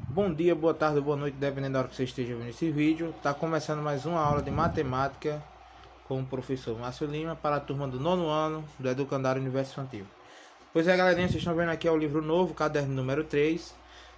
Bom dia, boa tarde, boa noite, dependendo da hora que você esteja vendo esse vídeo. Tá começando mais uma aula de matemática com o professor Márcio Lima para a turma do nono ano do Educandário Universo Infantil. Pois é, galerinha, vocês estão vendo aqui é o livro novo, caderno número 3.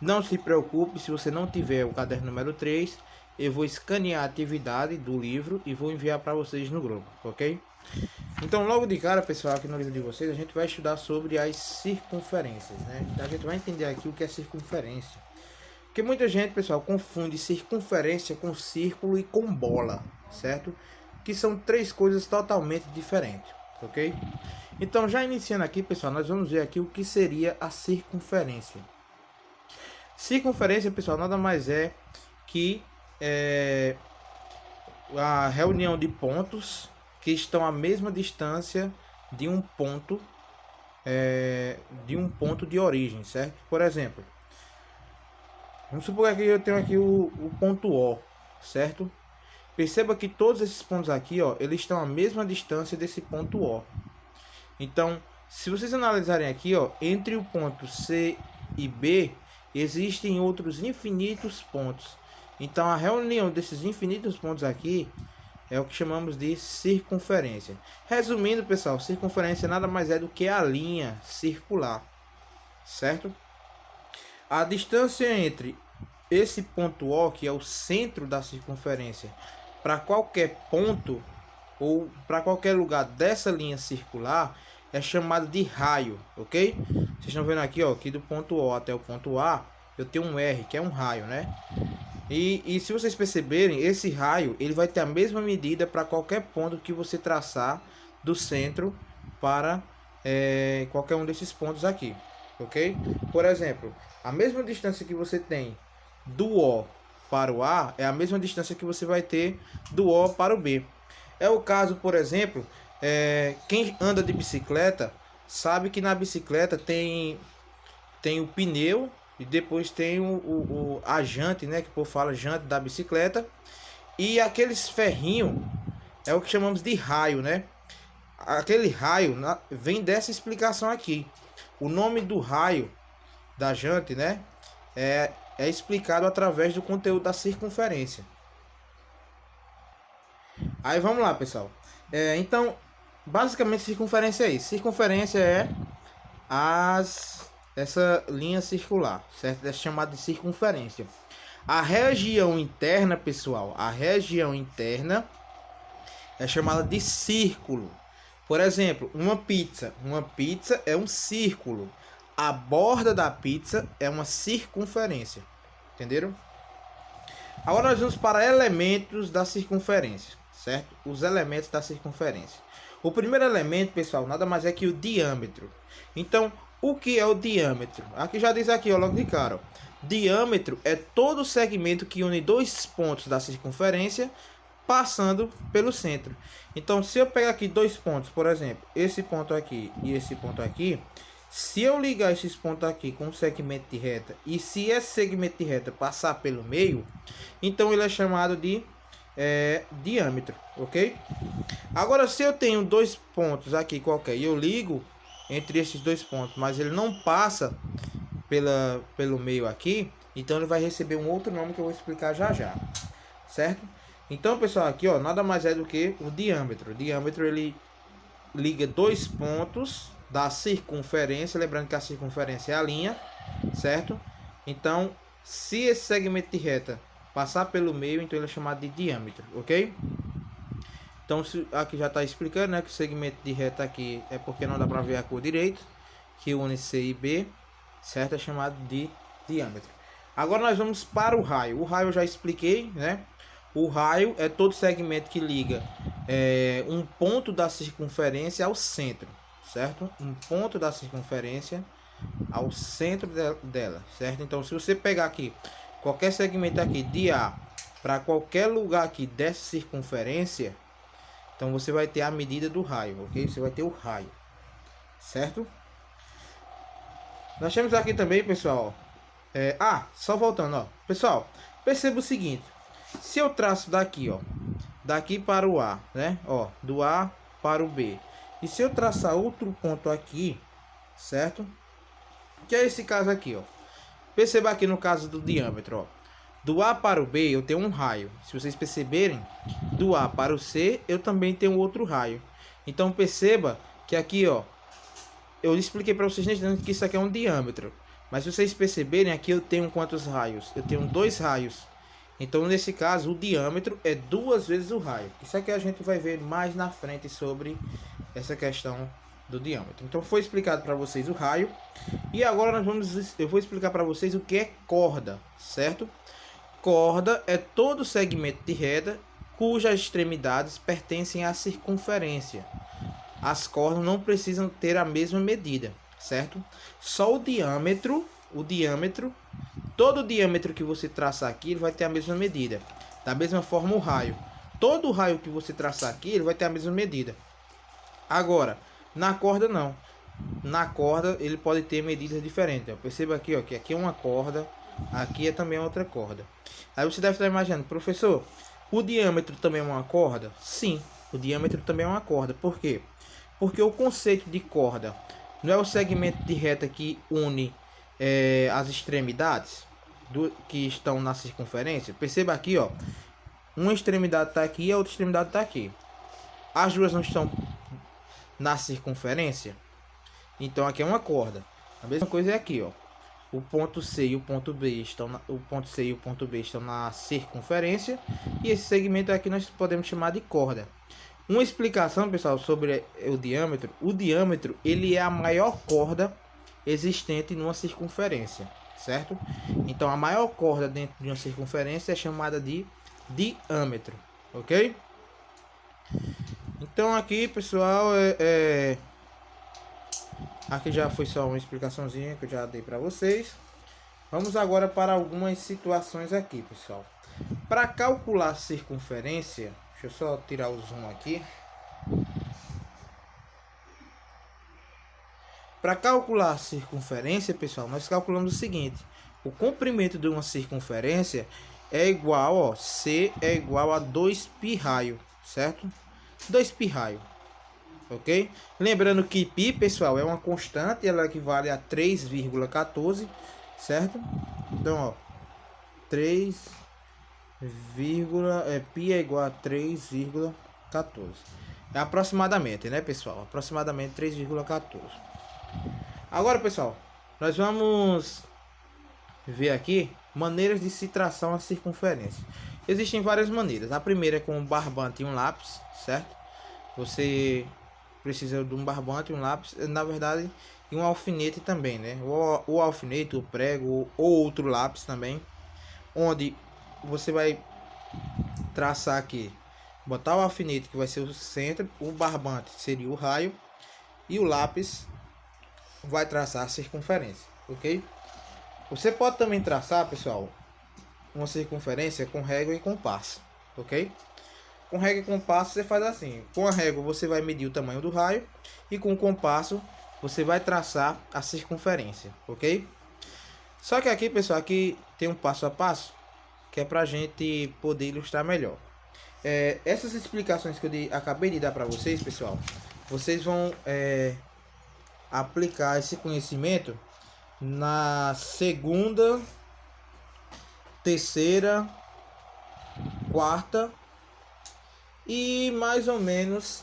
Não se preocupe se você não tiver o caderno número 3, eu vou escanear a atividade do livro e vou enviar para vocês no grupo, ok? Então, logo de cara, pessoal, aqui no livro de vocês, a gente vai estudar sobre as circunferências, né? Então, a gente vai entender aqui o que é circunferência. Porque muita gente, pessoal, confunde circunferência com círculo e com bola, certo? Que são três coisas totalmente diferentes, ok? Então, já iniciando aqui, pessoal, nós vamos ver aqui o que seria a circunferência. Circunferência, pessoal, nada mais é que a reunião de pontos que estão à mesma distância de um ponto de origem, certo? Por exemplo, vamos supor que eu tenho aqui o ponto O, certo? Perceba que todos esses pontos aqui, ó, eles estão à mesma distância desse ponto O. Então, se vocês analisarem aqui, ó, entre o ponto C e B, existem outros infinitos pontos. Então, a reunião desses infinitos pontos aqui é o que chamamos de circunferência. Resumindo, pessoal, circunferência nada mais é do que a linha circular, certo? A distância entre esse ponto O, que é o centro da circunferência, para qualquer ponto ou para qualquer lugar dessa linha circular é chamado de raio, ok? Vocês estão vendo aqui, ó, que do ponto O até o ponto A eu tenho um R, que é um raio, né? E se vocês perceberem, esse raio ele vai ter a mesma medida para qualquer ponto que você traçar do centro para qualquer um desses pontos aqui, ok? Por exemplo, a mesma distância que você tem do O para o A é a mesma distância que você vai ter do O para o B. É o caso, por exemplo, quem anda de bicicleta sabe que na bicicleta tem o pneu e depois tem a jante, né? Que o povo fala jante da bicicleta. E aqueles ferrinhos é o que chamamos de raio, né? Aquele raio vem dessa explicação aqui. O nome do raio da jante, né? É explicado através do conteúdo da circunferência. Aí vamos lá, pessoal. Então, basicamente, circunferência é isso. Circunferência é essa linha circular, certo? É chamada de circunferência. A região interna, pessoal, a região interna é chamada de círculo. Por exemplo, uma pizza. Uma pizza é um círculo. A borda da pizza é uma circunferência. Entenderam? Agora nós vamos para elementos da circunferência, certo? Os elementos da circunferência. O primeiro elemento, pessoal, nada mais é que o diâmetro. Então, o que é o diâmetro? Aqui já diz aqui, ó, logo de cara. Ó. Diâmetro é todo segmento que une dois pontos da circunferência passando pelo centro. Então, se eu pegar aqui dois pontos, por exemplo, esse ponto aqui e esse ponto aqui, se eu ligar esses pontos aqui com um segmento de reta e se esse segmento de reta passar pelo meio, então ele é chamado de diâmetro, ok? Agora, se eu tenho dois pontos aqui qualquer e eu ligo entre esses dois pontos, mas ele não passa pelo meio aqui, então ele vai receber um outro nome que eu vou explicar já já, certo? Então, pessoal, aqui ó, nada mais é do que o diâmetro. O diâmetro ele liga dois pontos da circunferência, lembrando que a circunferência é a linha, certo? Então, se esse segmento de reta passar pelo meio, então ele é chamado de diâmetro, ok? Então, aqui já está explicando, né, que o segmento de reta aqui é porque não dá para ver a cor direito, que une C e B, certo? É chamado de diâmetro. Agora nós vamos para o raio. O raio eu já expliquei, né? O raio é todo segmento que liga um ponto da circunferência ao centro, certo? Um ponto da circunferência ao centro dela, certo? Então, se você pegar aqui qualquer segmento aqui de A para qualquer lugar aqui dessa circunferência, então você vai ter a medida do raio, ok? Você vai ter o raio, certo? Nós temos aqui também, pessoal. Só voltando, ó. Pessoal, perceba o seguinte. Se eu traço daqui, ó, daqui para o A, né? Ó, do A para o B. E se eu traçar outro ponto aqui, certo? Que é esse caso aqui, ó. Perceba aqui no caso do diâmetro, ó. Do A para o B eu tenho um raio. Se vocês perceberem, do A para o C eu também tenho outro raio. Então perceba que aqui, ó, eu expliquei para vocês que isso aqui é um diâmetro. Mas se vocês perceberem, aqui eu tenho quantos raios? Eu tenho 2 raios. Então nesse caso o diâmetro é 2 vezes o raio. Isso aqui a gente vai ver mais na frente sobre essa questão do diâmetro. Então foi explicado para vocês o raio. E agora eu vou explicar para vocês o que é corda, certo? Corda é todo segmento de reda cujas extremidades pertencem à circunferência. As cordas não precisam ter a mesma medida, certo? Só o diâmetro, todo o diâmetro que você traçar aqui, ele vai ter a mesma medida. Da mesma forma o raio. Todo o raio que você traçar aqui, ele vai ter a mesma medida. Agora, na corda não. Na corda ele pode ter medidas diferentes. Perceba aqui, ó, que aqui é uma corda, aqui é também outra corda. Aí você deve estar imaginando, professor, o diâmetro também é uma corda? Sim, o diâmetro também é uma corda. Por quê? Porque o conceito de corda não é o segmento de reta que une as extremidades que estão na circunferência. Perceba aqui, ó, uma extremidade está aqui e a outra extremidade está aqui. As duas não estão na circunferência, então aqui é uma corda. A mesma coisa é aqui, ó. O ponto C e o ponto B estão na circunferência e esse segmento aqui nós podemos chamar de corda. Uma explicação, pessoal, sobre o diâmetro. O diâmetro, ele é a maior corda existente numa circunferência, certo? Então a maior corda dentro de uma circunferência é chamada de diâmetro, ok? Então aqui, pessoal, aqui já foi só uma explicaçãozinha que eu já dei para vocês. Vamos agora para algumas situações aqui, pessoal. Para calcular a circunferência, deixa eu só tirar o zoom aqui. Para calcular a circunferência, pessoal, nós calculamos o seguinte: o comprimento de uma circunferência é igual, ó, C é igual a 2π raio, certo? 2π raio, ok? Lembrando que π, pessoal, é uma constante, ela equivale a 3,14, certo? Então, ó, 3, π é igual a 3,14. É aproximadamente, né, pessoal? Aproximadamente 3,14. Agora, pessoal, nós vamos ver aqui maneiras de se traçar uma circunferência. Existem várias maneiras. A primeira é com um barbante e um lápis, certo? Você precisa de um barbante e um lápis, na verdade, e um alfinete também, né? O alfinete, o prego ou outro lápis também, onde você vai traçar aqui, botar o alfinete que vai ser o centro, o barbante seria o raio e o lápis vai traçar a circunferência, ok? Você pode também traçar, pessoal, uma circunferência com régua e compasso, ok? Com régua e compasso você faz assim: com a régua você vai medir o tamanho do raio e com o compasso você vai traçar a circunferência, ok? Só que aqui, pessoal, aqui tem um passo a passo que é para a gente poder ilustrar melhor. Essas explicações que eu acabei de dar para vocês, pessoal, vocês vão aplicar esse conhecimento na segunda, terceira, quarta e mais ou menos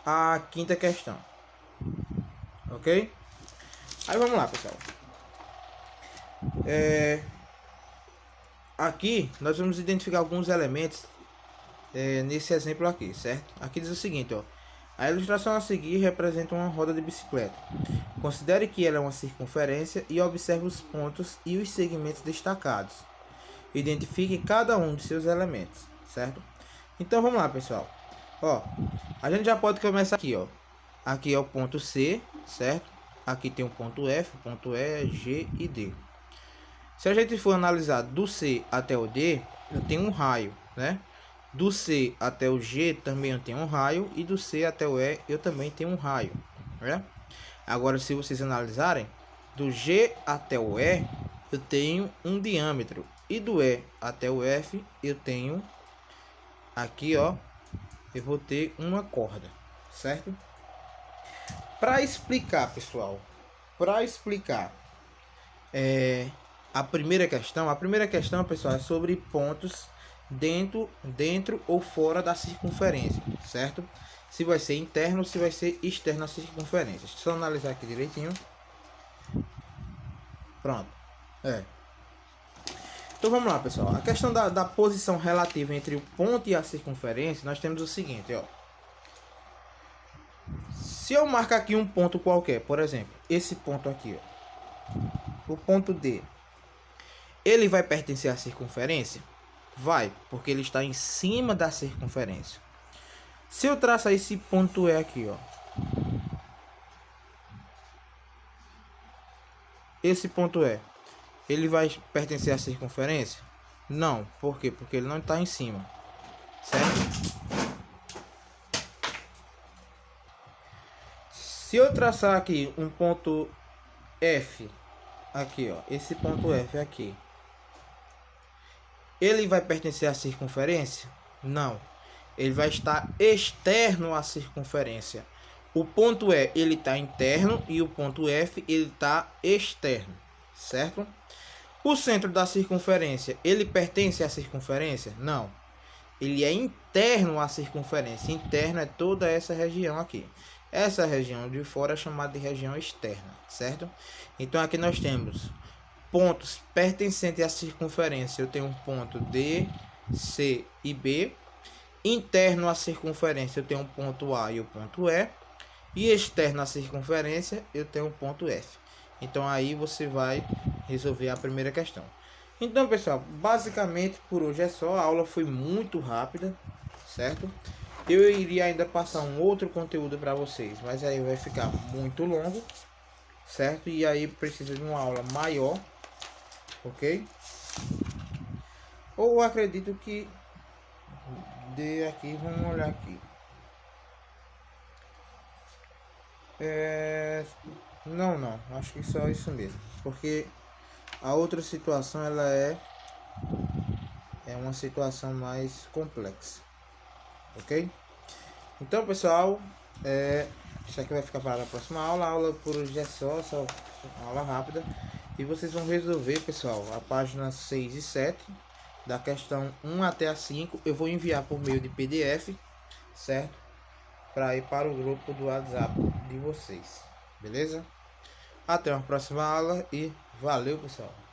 a quinta questão, ok? Aí vamos lá, pessoal. Aqui nós vamos identificar alguns elementos nesse exemplo aqui, certo? Aqui diz o seguinte, ó: a ilustração a seguir representa uma roda de bicicleta. Considere que ela é uma circunferência e observe os pontos e os segmentos destacados. Identifique cada um de seus elementos, certo? Então vamos lá, pessoal. Ó, a gente já pode começar aqui, ó. Aqui é o ponto C, certo? Aqui tem o ponto F, ponto E, G e D. Se a gente for analisar do C até o D, eu tenho um raio, né? Do C até o G também eu tenho um raio e do C até o E eu também tenho um raio, né? Agora, se vocês analisarem, do G até o E eu tenho um diâmetro e do E até o F eu tenho aqui, ó, eu vou ter uma corda, certo? Para explicar, pessoal, para explicar a primeira questão, pessoal, é sobre pontos dentro ou fora da circunferência, certo? Se vai ser interno ou se vai ser externo à circunferência. Deixa eu só analisar aqui direitinho. Pronto. Então vamos lá, pessoal. A questão da posição relativa entre o ponto e a circunferência, nós temos o seguinte, ó. Se eu marcar aqui um ponto qualquer, por exemplo, esse ponto aqui, ó, o ponto D, ele vai pertencer à circunferência? Vai, porque ele está em cima da circunferência. Se eu traçar esse ponto E aqui, ó, esse ponto E, ele vai pertencer à circunferência? Não, por quê? Porque ele não está em cima, certo? Se eu traçar aqui um ponto F, aqui, ó, esse ponto F aqui, ele vai pertencer à circunferência? Não, ele vai estar externo à circunferência. O ponto E, ele está interno e o ponto F, ele está externo, certo? O centro da circunferência, ele pertence à circunferência? Não, ele é interno à circunferência. Interno é toda essa região aqui. Essa região de fora é chamada de região externa, certo? Então aqui nós temos pontos pertencentes à circunferência. Eu tenho um ponto D, C e B. Interno à circunferência eu tenho um ponto A e o ponto E. E externo à circunferência eu tenho um ponto F. Então aí você vai resolver a primeira questão. Então, pessoal, basicamente por hoje é só. A aula foi muito rápida, certo? Eu iria ainda passar um outro conteúdo para vocês, mas aí vai ficar muito longo, certo? E aí precisa de uma aula maior, ok? Ou acredito que dê aqui, vamos olhar aqui. Não, acho que só isso mesmo, porque a outra situação ela é uma situação mais complexa, ok? Então, pessoal, isso aqui vai ficar para a próxima aula. A aula por hoje é só uma aula rápida. E vocês vão resolver, pessoal, a página 6 e 7, da questão 1 até a 5. Eu vou enviar por meio de PDF, certo? Para ir para o grupo do WhatsApp de vocês, beleza? Até uma próxima aula e valeu, pessoal!